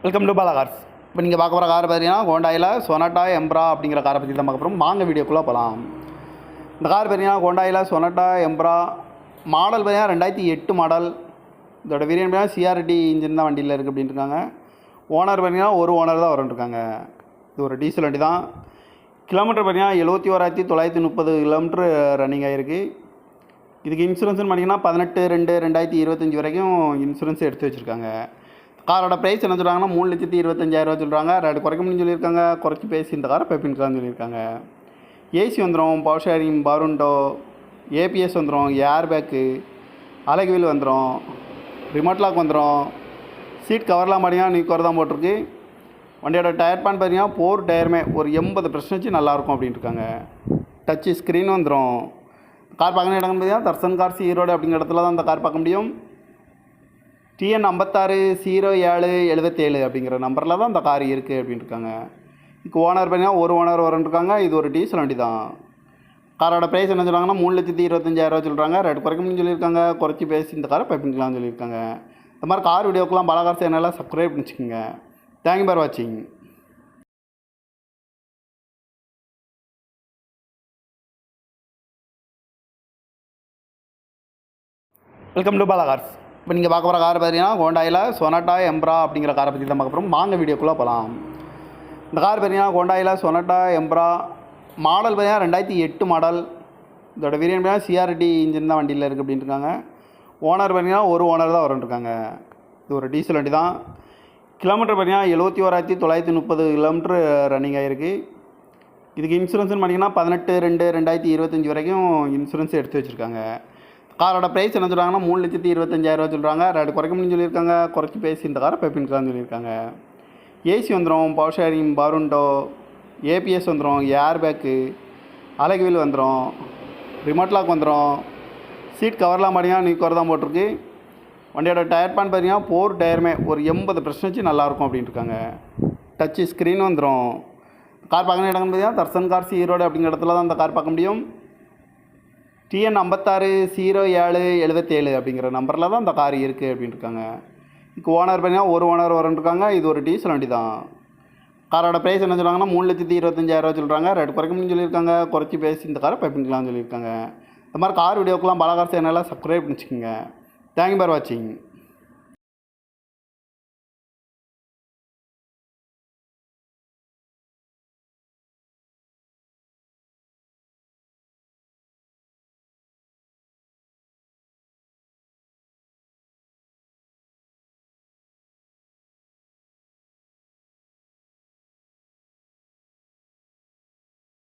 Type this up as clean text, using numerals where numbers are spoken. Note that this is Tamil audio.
Welcome to Bala cars. இப்போ நீங்கள் பார்க்க போகிற கார் பார்த்தீங்கன்னா ஹோண்டாயில் சொனாட்டா எம்ப்ரா அப்படிங்கிற காரை பற்றி தான் பார்க்க போகிறோம். வாங்க வீடியோக்குள்ளே போகலாம். இந்த கார் பார்த்தீங்கன்னா ஹோண்டாயில் சொனாட்டா எம்ப்ரா மாடல் பார்த்தீங்கன்னா 2008 மாடல். இதோட வேரியன்ட் பார்த்தீங்கன்னா சிஆர்டி இன்ஜின் தான் வண்டியில் இருக்குது அப்படின்ட்டு இருக்காங்க. ஓனர் பார்த்தீங்கன்னா ஒரு ஓனர் தான் வரன்ட்ருக்காங்க. இது ஒரு டீசல் வண்டி தான். கிலோமீட்டர் பார்த்தீங்கன்னா 71,930 கிலோமீட்டர் ரன்னிங் ஆகிருக்கு. இதுக்கு இன்சூரன்ஸ்னு பார்த்தீங்கன்னா 18/2/2025 வரைக்கும் இன்சூரன்ஸ் எடுத்து வச்சுருக்காங்க. காரோட ப்ரைஸ் என்ன சொல்கிறாங்கன்னா 3,25,000 சொல்கிறாங்க. ரேட்டு குறைக்க முடியும்னு சொல்லியிருக்காங்க. குறைச்சி பேசி இந்த காரை பெப்பின்கலாம்னு சொல்லியிருக்காங்க. ஏசி வந்துடும், பவர் ஷேரிங், பவருண்டோ, ஏபிஎஸ் வந்துடும், ஏர் பேக்கு, அலகு வீல் வந்துடும், ரிமோட் லாக் வந்துடும். சீட் கவர்லாம் பார்த்தீங்கன்னா நியூ கவர் தான் போட்டிருக்கு. வண்டியோட டயர் பேன் பார்த்தீங்கன்னா 4 டயருமே ஒரு 80% நல்லாயிருக்கும் அப்படின்ட்டு இருக்காங்க. டச்சு ஸ்க்ரீன் வந்துடும். கார் பார்க்கணும் இடம்னு பார்த்தீங்கன்னா தர்சன் கார்ஸ் ஈரோடு அப்படிங்கிற இடத்துல தான் இந்த கார் பார்க்க முடியும். TN 560777 அப்படிங்கிற நம்பரில் தான் இந்த கார் இருக்குது அப்படின்ட்டு இருக்காங்க. இதுக்கு ஓனர் பார்த்தீங்கன்னா ஒரு ஓனர் வரன்ட்ருக்காங்க. இது ஒரு டீசல் வண்டி தான். காரோட ப்ரைஸ் என்ன சொல்கிறாங்கன்னா 3,25,000 சொல்கிறாங்க. ரேட்டு குறைக்க முடியும்னு சொல்லியிருக்காங்க. குறைச்சி பேசி இந்த காரை பெப்பின்கலாம்னு சொல்லியிருக்காங்க. இந்த மாதிரி கார் வீடியோக்கெலாம் பாலா கார் சேனலை சப்ஸ்கிரைப் பண்ணிச்சுக்கோங்க. தேங்க்யூ ஃபார் வாட்சிங். Welcome to Bala cars. இப்போ நீங்கள் பார்க்க போகிற கார் பார்த்தீங்கன்னா ஹோண்டாயில் சொனாட்டா எம்ப்ரா அப்படிங்கிற காரை பற்றி தான் பார்க்க போகிறோம். வாங்க வீடியோக்குள்ளே போகலாம். இந்த கார் பார்த்தீங்கன்னா ஹோண்டாயில் சொனாட்டா எம்ப்ரா மாடல் பார்த்தீங்கன்னா 2008 மாடல். இதோட வேரியன்ட் பார்த்தீங்கன்னா சிஆர்டி இன்ஜின் தான் வண்டியில் இருக்குது அப்படின்ட்டு இருக்காங்க. ஓனர் பார்த்தீங்கன்னா ஒரு ஓனர் தான் வரன்ட்ருக்காங்க. இது ஒரு டீசல் வண்டி தான். கிலோமீட்டர் பார்த்தீங்கன்னா 71,930 கிலோமீட்டர் ரன்னிங் ஆகிருக்கு. இதுக்கு இன்சூரன்ஸ்னு பார்த்தீங்கன்னா 18/2/2025 வரைக்கும் இன்சூரன்ஸ் எடுத்து வச்சுருக்காங்க. காரோட ப்ரைஸ் என்ன சொல்கிறாங்கன்னா 3,25,000 சொல்கிறாங்க. ரேட்டு குறைக்க முடியும்னு சொல்லியிருக்காங்க. குறைச்சி பேசி இந்த காரை பெப்பின்கலாம்னு சொல்லியிருக்காங்க. ஏசி வந்துடும், பவர் ஷேரிங், பவருண்டோ, ஏபிஎஸ் வந்துடும், ஏர் பேக்கு, அலகு வீல் வந்துடும், ரிமோட் லாக் வந்துடும். சீட் கவர்லாம் பார்த்தீங்கன்னா நியூ கவர் தான் போட்டிருக்கு. வண்டியோட டயர் பேன் பார்த்தீங்கன்னா 4 டயருமே ஒரு 80% நல்லாயிருக்கும் அப்படின்ட்டு இருக்காங்க. டச்சு ஸ்க்ரீன் வந்துடும். கார் பார்க்கணும் இடம்னு பார்த்தீங்கன்னா தர்சன் கார்ஸ் ஈரோடு அப்படிங்கிற இடத்துல தான் இந்த கார் பார்க்க முடியும். TN 560777 அப்படிங்கிற நம்பரில் தான் இந்த கார் இருக்குது அப்படின்ட்டு இருக்காங்க. இதுக்கு ஓனர் பார்த்தீங்கன்னா ஒரு ஓனர் வரன்ட்ருக்காங்க. இது ஒரு டீசல் வண்டி தான். காரோட ப்ரைஸ் என்ன சொல்கிறாங்கன்னா 3,25,000 சொல்கிறாங்க. ரேட்டு குறைக்க முடியும்னு சொல்லியிருக்காங்க. குறைச்சி பேசி இந்த காரை பெப்பின்கலாம்னு சொல்லியிருக்காங்க. இந்த மாதிரி கார் வீடியோக்கெலாம் பாலா கார் சேனலை சப்ஸ்கிரைப் பண்ணிச்சுக்கோங்க. தேங்க்யூ ஃபார் வாட்சிங்.